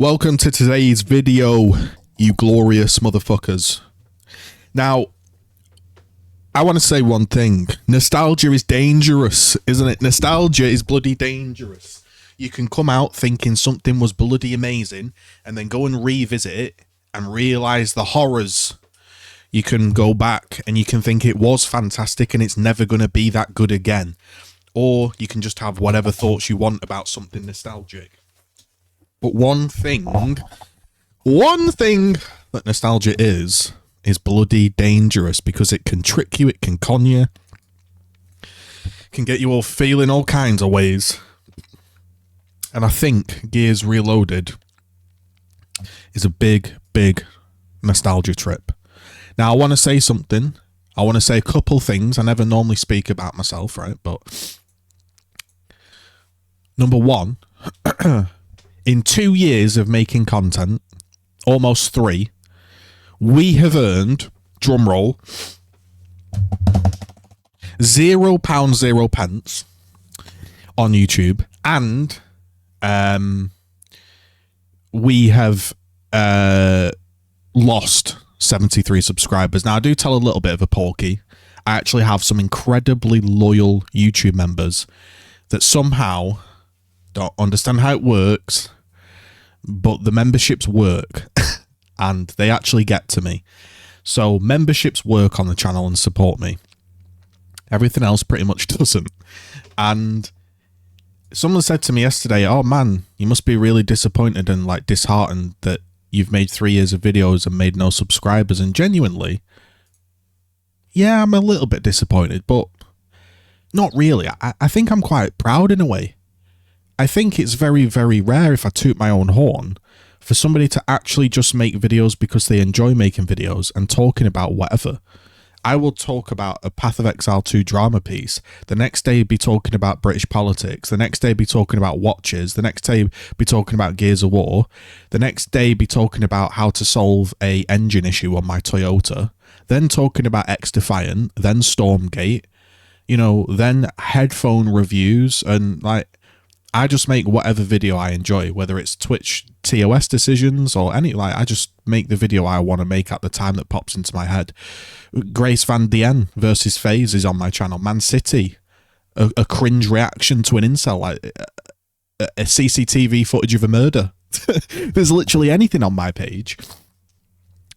Welcome to today's video, you glorious motherfuckers. Now, I want to say one thing. Nostalgia is dangerous, isn't it? Nostalgia is bloody dangerous. You can come out thinking something was bloody amazing and then go and revisit it and realise the horrors. You can go back and you can think it was fantastic and it's never going to be that good again. Or you can just have whatever thoughts you want about something nostalgic. But one thing that nostalgia is bloody dangerous because it can trick you, it can con you, can get you all feeling all kinds of ways. And I think Gears Reloaded is a big, big nostalgia trip. Now, I want to say something. I want to say a couple things. I never normally speak about myself, right? But number one, in 2 years of making content, almost 3, we have earned, drumroll, £0.0 on YouTube, and we have lost 73 subscribers. Now, I do tell a little bit of a porky. I actually have some incredibly loyal YouTube members that somehow don't understand how it works, but the memberships work and they actually get to me. So memberships work on the channel and support me. Everything else pretty much doesn't. And someone said to me yesterday, oh man, you must be really disappointed and like disheartened that you've made 3 years of videos and made no subscribers. And genuinely, yeah, I'm a little bit disappointed, but not really. I think I'm quite proud in a way. I think it's very, very rare, if I toot my own horn, for somebody to actually just make videos because they enjoy making videos and talking about whatever. I will talk about a Path of Exile 2 drama piece. The next day be talking about British politics. The next day be talking about watches. The next day be talking about Gears of War. The next day be talking about how to solve a engine issue on my Toyota. Then talking about X-Defiant. Then Stormgate. You know, then headphone reviews and like, I just make whatever video I enjoy, whether it's Twitch TOS decisions or any, like, I just make the video I want to make at the time that pops into my head. Grace Van Dien versus FaZe is on my channel. Man City, a cringe reaction to an incel, like a CCTV footage of a murder. There's literally anything on my page.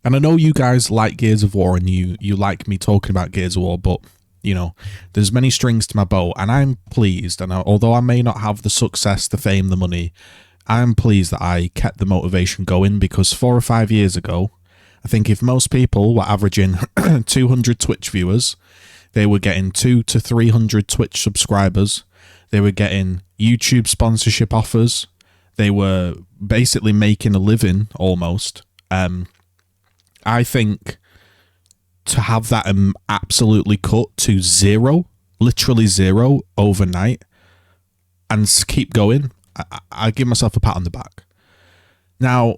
And I know you guys like Gears of War and you like me talking about Gears of War, but you know, there's many strings to my bow, and I'm pleased. And although I may not have the success, the fame, the money, I'm pleased that I kept the motivation going, because 4 or 5 years ago, I think if most people were averaging 200 Twitch viewers, they were getting 200 to 300 Twitch subscribers, they were getting YouTube sponsorship offers, they were basically making a living almost. I think to have that absolutely cut to 0, literally 0 overnight, and keep going, I give myself a pat on the back. Now,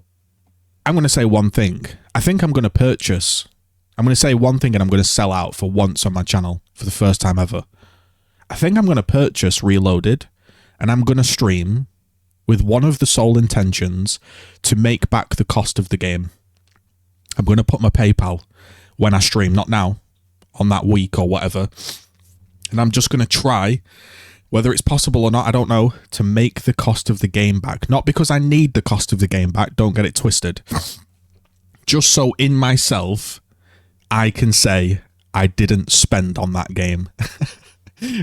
I'm going to say one thing. I think I'm going to say one thing and I'm going to sell out for once on my channel for the first time ever. I think I'm going to purchase Reloaded and I'm going to stream with one of the sole intentions to make back the cost of the game. I'm going to put my PayPal when I stream, not now, on that week or whatever. And I'm just going to try, whether it's possible or not, I don't know, to make the cost of the game back. Not because I need the cost of the game back, don't get it twisted. Just so in myself, I can say I didn't spend on that game.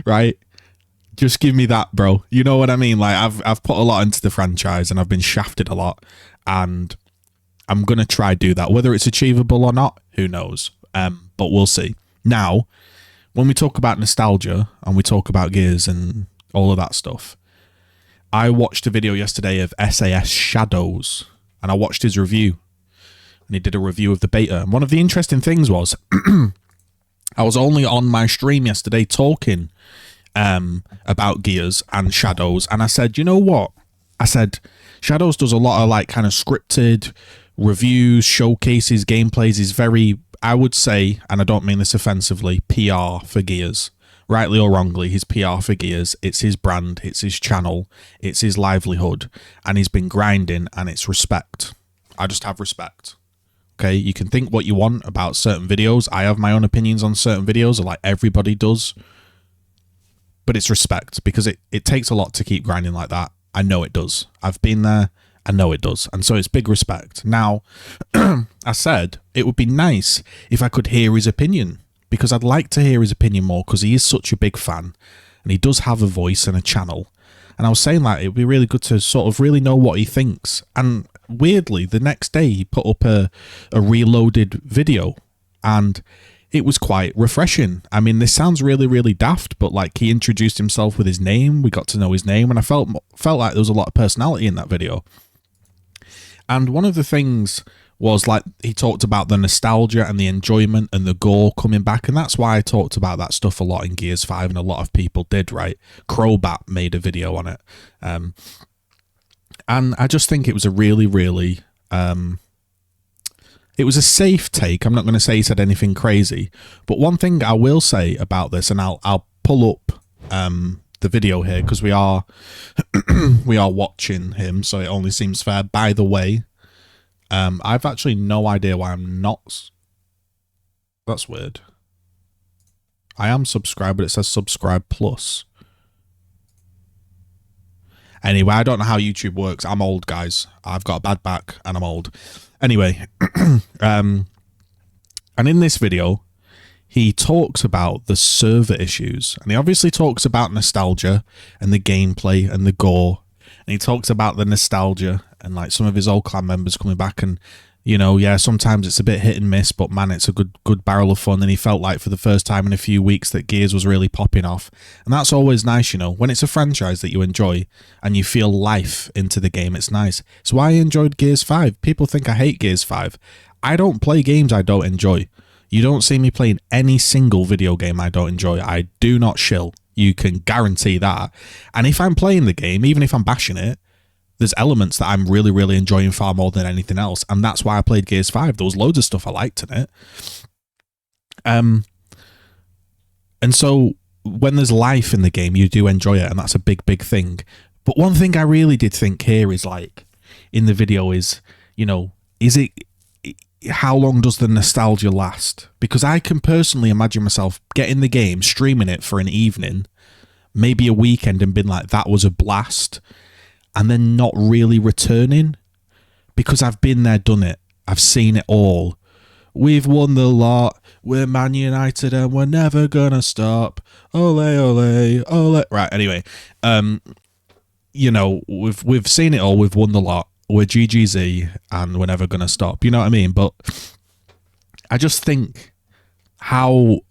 Right? Just give me that, bro. You know what I mean? Like, I've put a lot into the franchise and I've been shafted a lot. And I'm going to try do that. Whether it's achievable or not, who knows? But we'll see. Now, when we talk about nostalgia and we talk about Gears and all of that stuff, I watched a video yesterday of SAS Shadows and I watched his review. And he did a review of the beta. And one of the interesting things was I was only on my stream yesterday talking about Gears and Shadows. And I said, you know what? I said, Shadows does a lot of like kind of scripted reviews, showcases, gameplays. Is very, I would say, and I don't mean this offensively, PR for Gears, rightly or wrongly, his PR for Gears. It's his brand, it's his channel, it's his livelihood, and he's been grinding, and it's respect. I just have respect. Okay, you can think what you want about certain videos. I have my own opinions on certain videos, like everybody does. But it's respect, because it takes a lot to keep grinding like that. I know it does. I've been there. I know it does. And so it's big respect. Now, I said it would be nice if I could hear his opinion, because I'd like to hear his opinion more, because he is such a big fan and he does have a voice and a channel. And I was saying that it would be really good to sort of really know what he thinks. And weirdly, the next day he put up a reloaded video, and it was quite refreshing. I mean, this sounds really, really daft, but like, he introduced himself with his name. We got to know his name, and I felt like there was a lot of personality in that video. And one of the things was, like, he talked about the nostalgia and the enjoyment and the gore coming back, and that's why I talked about that stuff a lot in Gears 5, and a lot of people did, right? Crobat made a video on it. And I just think it was a really, really... it was a safe take. I'm not going to say he said anything crazy, but one thing I will say about this, and I'll pull up the video here, because we are we are watching him, so it only seems fair. By the way, I've actually no idea why I'm not. That's weird. I am subscribed, but it says subscribe plus. Anyway, I don't know how YouTube works. I'm old, guys. I've got a bad back and I'm old. Anyway, and in this video, he talks about the server issues, and he obviously talks about nostalgia and the gameplay and the gore, and he talks about the nostalgia and like some of his old clan members coming back, and you know, yeah, sometimes it's a bit hit and miss, but man, it's a good barrel of fun. And he felt like for the first time in a few weeks that Gears was really popping off, and that's always nice, you know, when it's a franchise that you enjoy and you feel life into the game. It's nice. It's why I enjoyed Gears 5. People think I hate Gears 5. I don't play games I don't enjoy. You don't see me playing any single video game I don't enjoy. I do not shill. You can guarantee that. And if I'm playing the game, even if I'm bashing it, there's elements that I'm really, really enjoying far more than anything else. And that's why I played Gears 5. There was loads of stuff I liked in it. And so when there's life in the game, you do enjoy it. And that's a big, big thing. But one thing I really did think here is, like, in the video is, you know, how long does the nostalgia last? Because I can personally imagine myself getting the game, streaming it for an evening, maybe a weekend, and being like, that was a blast, and then not really returning, because I've been there, done it. I've seen it all. We've won the lot. We're Man United and we're never gonna stop. Ole, ole, ole. Right, anyway. You know, we've seen it all. We've won the lot. We're GGZII and we're never gonna stop. You know what I mean? But I just think, how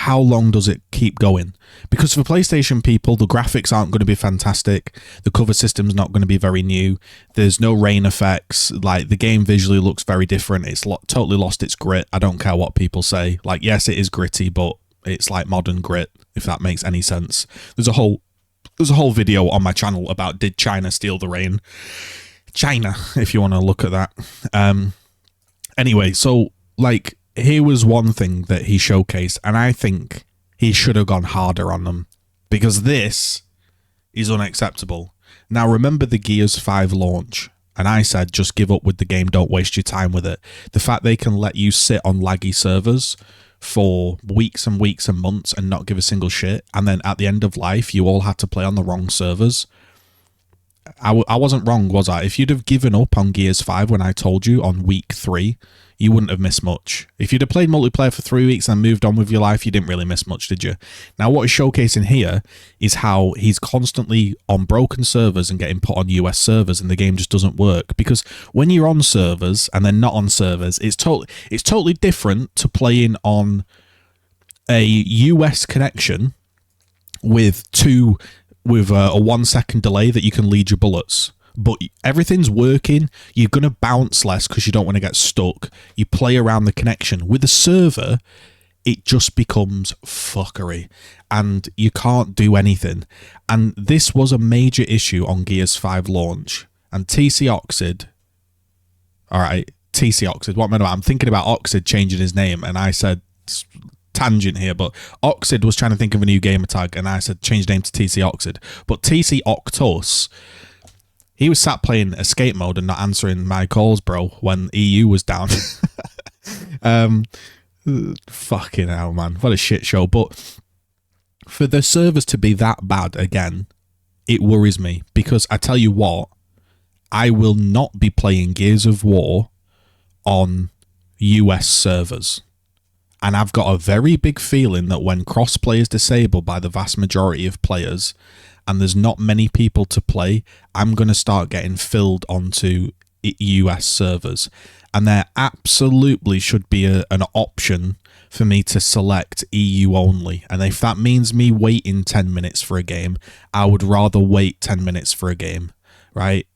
long does it keep going? Because for PlayStation people, the graphics aren't going to be fantastic. The cover system's not going to be very new. There's no rain effects. Like, the game visually looks very different. It's totally lost its grit. I don't care what people say. Like, yes, it is gritty, but it's like modern grit, if that makes any sense. There's a whole video on my channel about, did China steal the rain? China, if you want to look at that. Anyway, so, like, here was one thing that he showcased, and I think he should have gone harder on them, because this is unacceptable. Now, remember the Gears 5 launch, and I said, just give up with the game, don't waste your time with it. The fact they can let you sit on laggy servers for weeks and weeks and months and not give a single shit, and then at the end of life, you all had to play on the wrong servers. I wasn't wrong, was I? If you'd have given up on Gears 5 when I told you on week 3, you wouldn't have missed much. If you'd have played multiplayer for 3 weeks and moved on with your life, you didn't really miss much, did you? Now, what he's showcasing here is how he's constantly on broken servers and getting put on US servers, and the game just doesn't work. Because when you're on servers and then not on servers, it's totally different to playing on a US connection with a 1 second delay that you can lead your bullets. But everything's working. You're going to bounce less because you don't want to get stuck. You play around the connection. With a server, it just becomes fuckery and you can't do anything. And this was a major issue on Gears 5 launch. And TC Oxid, alright, TC Oxid, what am I about? I'm thinking about Oxid changing his name, and I said, tangent here, but Oxid was trying to think of a new gamer tag, and I said change name to TC Oxid. But TC Octus, he was sat playing escape mode and not answering my calls, bro, when EU was down. Fucking hell, man. What a shit show. But for the servers to be that bad again, it worries me, because I tell you what, I will not be playing Gears of War on US servers. And I've got a very big feeling that when crossplay is disabled by the vast majority of players and there's not many people to play, I'm going to start getting filled onto US servers. And there absolutely should be an option for me to select EU only. And if that means me waiting 10 minutes for a game, I would rather wait 10 minutes for a game, right?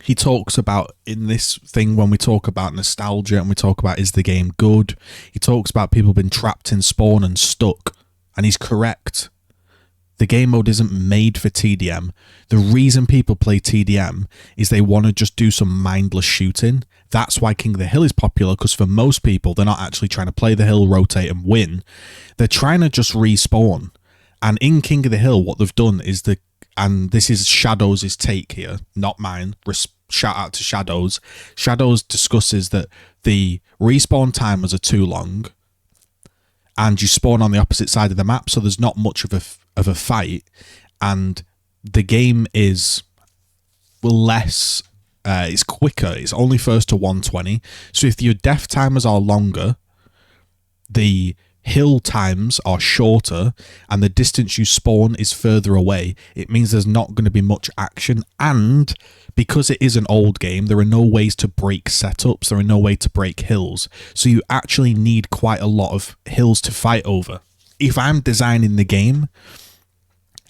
He talks about, in this thing, when we talk about nostalgia and we talk about is the game good, he talks about people being trapped in spawn and stuck, and he's correct. The game mode isn't made for TDM. The reason people play TDM is they want to just do some mindless shooting. That's why King of the Hill is popular, because for most people, they're not actually trying to play the hill, rotate and win. They're trying to just respawn. And in King of the Hill, what they've done is and this is Shadows' take here, not mine. Shout out to Shadows. Shadows discusses that the respawn timers are too long and you spawn on the opposite side of the map, so there's not much of a fight, and the game is less, it's quicker, it's only first to 120, so if your death timers are longer, the hill times are shorter, and the distance you spawn is further away, it means there's not going to be much action, and because it is an old game, there are no ways to break setups, there are no way to break hills, so you actually need quite a lot of hills to fight over. If I'm designing the game,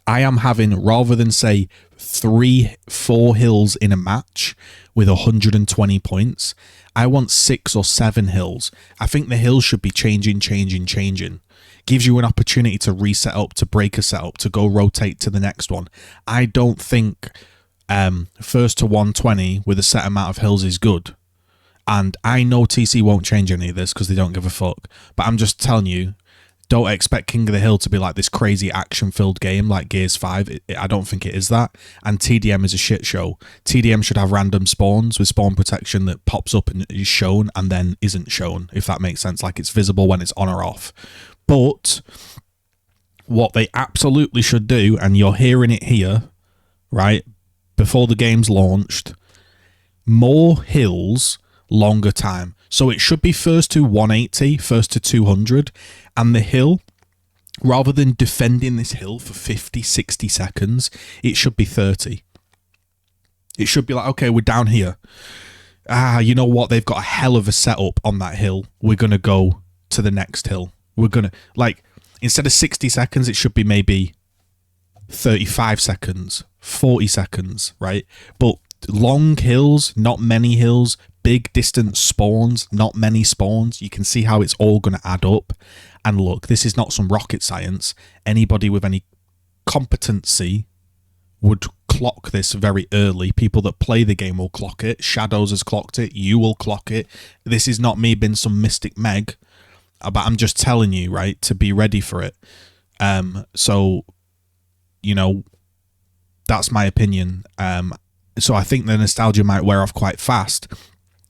I am having, rather than say 3-4 hills in a match with 120 points, I want 6 or 7 hills. I think the hills should be changing. Gives you an opportunity to reset up, to break a setup, to go rotate to the next one. I don't think first to 120 with a set amount of hills is good. And I know TC won't change any of this because they don't give a fuck. But I'm just telling you, don't expect King of the Hill to be like this crazy action-filled game like Gears 5. I don't think it is that. And TDM is a shit show. TDM should have random spawns with spawn protection that pops up and is shown and then isn't shown, if that makes sense. Like it's visible when it's on or off. But what they absolutely should do, and you're hearing it here, right, before the game's launched, more hills, longer time. So it should be first to 180, first to 200, and the hill, rather than defending this hill for 50, 60 seconds, it should be 30. It should be like, okay, we're down here. You know what? They've got a hell of a setup on that hill. We're going to go to the next hill. We're going to, like, instead of 60 seconds, it should be maybe 35 seconds, 40 seconds, right? But long hills, not many hills, big distance spawns, not many spawns. You can see how it's all going to add up. And look, this is not some rocket science. Anybody with any competency would clock this very early. People that play the game will clock it. Shadows has clocked it. You will clock it. This is not me being some mystic meg, but I'm just telling you, right, to be ready for it. So, you know, that's my opinion. So I think the nostalgia might wear off quite fast.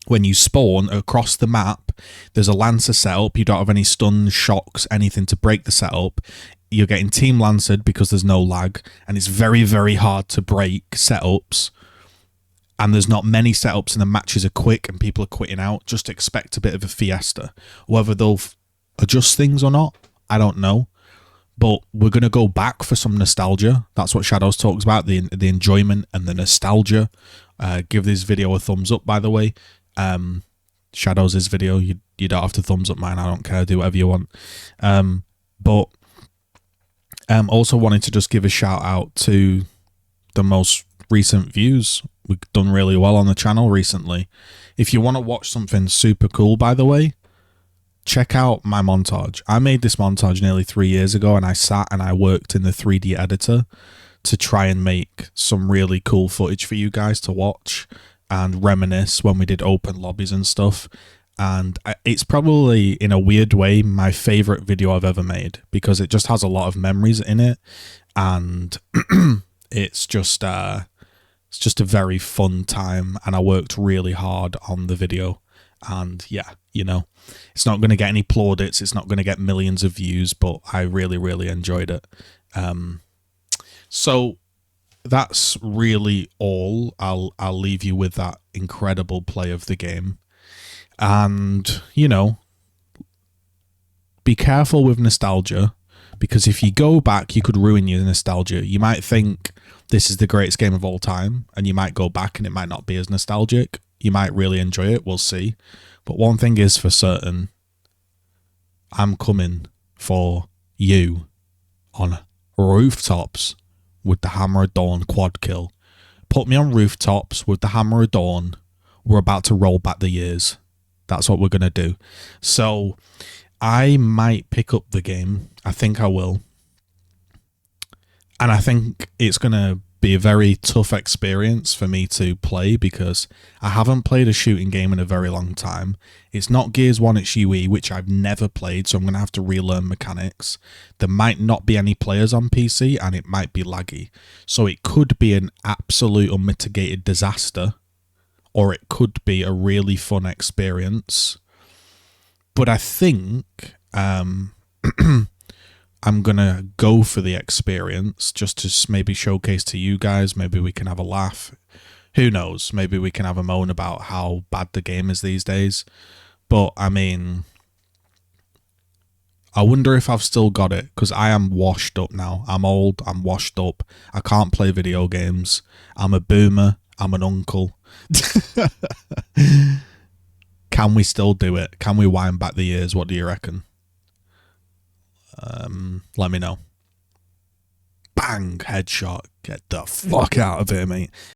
When you spawn across the map, there's a Lancer setup. You don't have any stuns, shocks, anything to break the setup. You're getting team Lancered because there's no lag, and it's very, very hard to break setups. And there's not many setups, and the matches are quick, and people are quitting out. Just expect a bit of a fiesta. Whether they'll adjust things or not, I don't know. But we're going to go back for some nostalgia. That's what Shadows talks about, the enjoyment and the nostalgia. Give this video a thumbs up, by the way. Shadows' video, you don't have to thumbs up mine, I don't care, do whatever you want. But also wanted to just give a shout out to the most recent views. We've done really well on the channel recently. If you want to watch something super cool, by the way, check out my montage. I made this montage nearly 3 years ago, and I sat and I worked in the 3D editor to try and make some really cool footage for you guys to watch and reminisce when we did open lobbies and stuff. And it's probably, in a weird way, my favorite video I've ever made, because it just has a lot of memories in it, and it's just a very fun time, and I worked really hard on the video. And yeah, you know, it's not going to get any plaudits, it's not going to get millions of views, but I really, really enjoyed it. So that's really all. I'll leave you with that incredible play of the game. And, you know, be careful with nostalgia, because if you go back, you could ruin your nostalgia. You might think this is the greatest game of all time, and you might go back and it might not be as nostalgic. You might really enjoy it, we'll see. But one thing is for certain, I'm coming for you on rooftops with the Hammer of Dawn quad kill. Put me on rooftops with the Hammer of Dawn. We're about to roll back the years. That's what we're going to do. So I might pick up the game. I think I will. And I think it's going to be a very tough experience for me to play, because I haven't played a shooting game in a very long time. It's not Gears 1, it's UE, which I've never played, so I'm going to have to relearn mechanics. There might not be any players on PC, and it might be laggy. So it could be an absolute unmitigated disaster, or it could be a really fun experience. But I think I'm going to go for the experience, just to maybe showcase to you guys. Maybe we can have a laugh. Who knows? Maybe we can have a moan about how bad the game is these days. But, I mean, I wonder if I've still got it, because I am washed up now. I'm old, I'm washed up. I can't play video games. I'm a boomer. I'm an uncle. Can we still do it? Can we wind back the years? What do you reckon? Let me know. Bang! Headshot. Get the fuck out of here, mate.